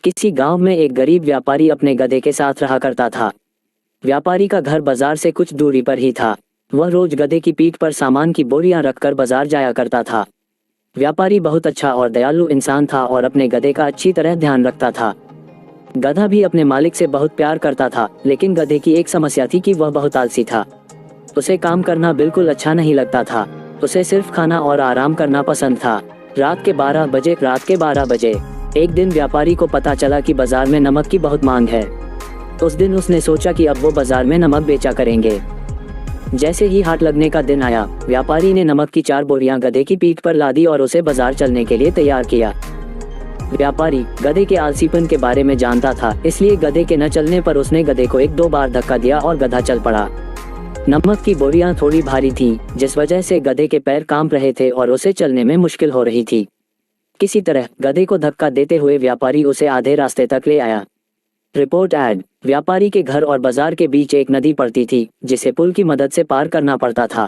किसी गांव में एक गरीब व्यापारी अपने गधे के साथ रहा करता था। व्यापारी का घर बाजार से कुछ दूरी पर ही था। वह रोज गधे की पीठ पर सामान की बोरियां रखकर बाजार जाया करता था। व्यापारी बहुत अच्छा और दयालु इंसान था और अपने गधे का अच्छी तरह ध्यान रखता था। गधा भी अपने मालिक से बहुत प्यार करता था, लेकिन गधे की एक समस्या थी कि वह बहुत आलसी था। उसे काम करना बिल्कुल अच्छा नहीं लगता था। उसे सिर्फ खाना और आराम करना पसंद था। रात के 12 बजे एक दिन व्यापारी को पता चला कि बाजार में नमक की बहुत मांग है। उस दिन उसने सोचा कि अब वो बाजार में नमक बेचा करेंगे। जैसे ही हाट लगने का दिन आया, व्यापारी ने नमक की 4 बोरियां गधे की पीठ पर लादी और उसे बाजार चलने के लिए तैयार किया। व्यापारी गधे के आलसीपन के बारे में जानता था, इसलिए गधे के न चलने पर उसने गधे को 1-2 बार धक्का दिया और गधा चल पड़ा। नमक की बोरियां थोड़ी भारी थीं, जिस वजह से गधे के पैर कांप रहे थे और उसे चलने में मुश्किल हो रही थी। किसी तरह गधे को धक्का देते हुए व्यापारी उसे आधे रास्ते तक ले आया। Report add. व्यापारी के घर और बाजार के बीच एक नदी पड़ती थी, जिसे पुल की मदद से पार करना पड़ता था।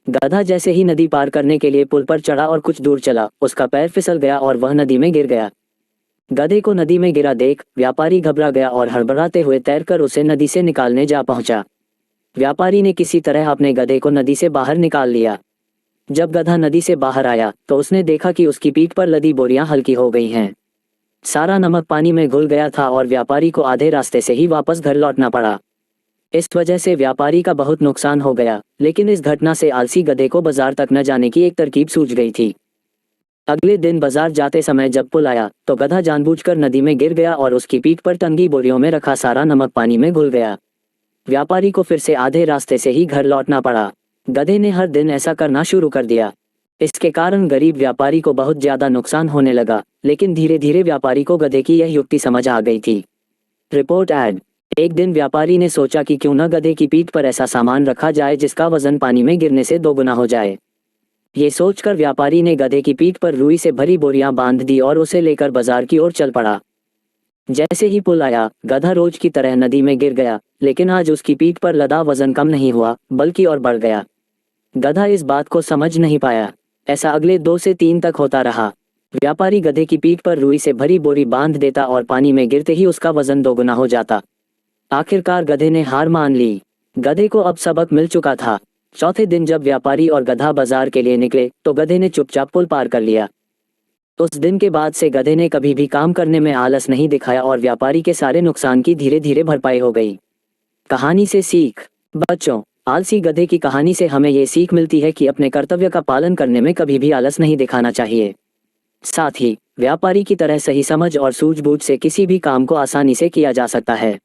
गधा जैसे ही नदी पार करने के लिए पुल पर चढ़ा और कुछ दूर चला, उसका पैर फिसल गया और वह नदी में गिर गया। गधे को नदी में गिरा देख व्यापारी घबरा गया और हड़बड़ाते हुए तैरकर उसे नदी से निकालने जा पहुंचा। व्यापारी ने किसी तरह अपने गधे को नदी से बाहर निकाल लिया। जब गधा नदी से बाहर आया तो उसने देखा कि उसकी पीठ पर लदी बोरियां हल्की हो गई हैं। सारा नमक पानी में घुल गया था और व्यापारी को आधे रास्ते से ही वापस घर लौटना पड़ा। इस वजह से व्यापारी का बहुत नुकसान हो गया, लेकिन इस घटना से आलसी गधे को बाजार तक न जाने की एक तरकीब सूझ गई थी। अगले दिन बाजार जाते समय जब पुल आया तो गधा जानबूझकर नदी में गिर गया और उसकी पीठ पर टंगी बोरियों में रखा सारा नमक पानी में घुल गया। व्यापारी को फिर से आधे रास्ते से ही घर लौटना पड़ा। गधे ने हर दिन ऐसा करना शुरू कर दिया। इसके कारण गरीब व्यापारी को बहुत ज्यादा नुकसान होने लगा, लेकिन धीरे धीरे व्यापारी को गधे की यह युक्ति समझ आ गई थी। Report add. एक दिन व्यापारी ने सोचा कि क्यों न गधे की पीठ पर ऐसा सामान रखा जाए जिसका वजन पानी में गिरने से 2 गुना हो जाए। ये सोचकर व्यापारी ने गधे की पीठ पर रुई से भरी बोरियां बांध दी और उसे लेकर बाजार की ओर चल पड़ा। जैसे ही पुल आया, गधा रोज की तरह नदी में गिर गया, लेकिन आज उसकी पीठ पर लदा वजन कम नहीं हुआ, बल्कि और बढ़ गया। गधा इस बात को समझ नहीं पाया। ऐसा अगले 2 से 3 तक होता रहा। व्यापारी गधे की पीठ पर रुई से भरी बोरी बांध देता और पानी में गिरते ही उसका वजन 2 गुना हो जाता। आखिरकार गधे ने हार मान ली। गधे को अब सबक मिल चुका था। चौथे दिन जब व्यापारी और गधा बाजार के लिए निकले तो गधे ने चुपचाप पुल पार कर लिया। उस दिन के बाद से गधे ने कभी भी काम करने में आलस नहीं दिखाया और व्यापारी के सारे नुकसान की धीरे धीरे भरपाई हो गई। कहानी से सीख। बच्चों, आलसी गधे की कहानी से हमें ये सीख मिलती है कि अपने कर्तव्य का पालन करने में कभी भी आलस नहीं दिखाना चाहिए। साथ ही व्यापारी की तरह सही समझ और सूझबूझ से किसी भी काम को आसानी से किया जा सकता है।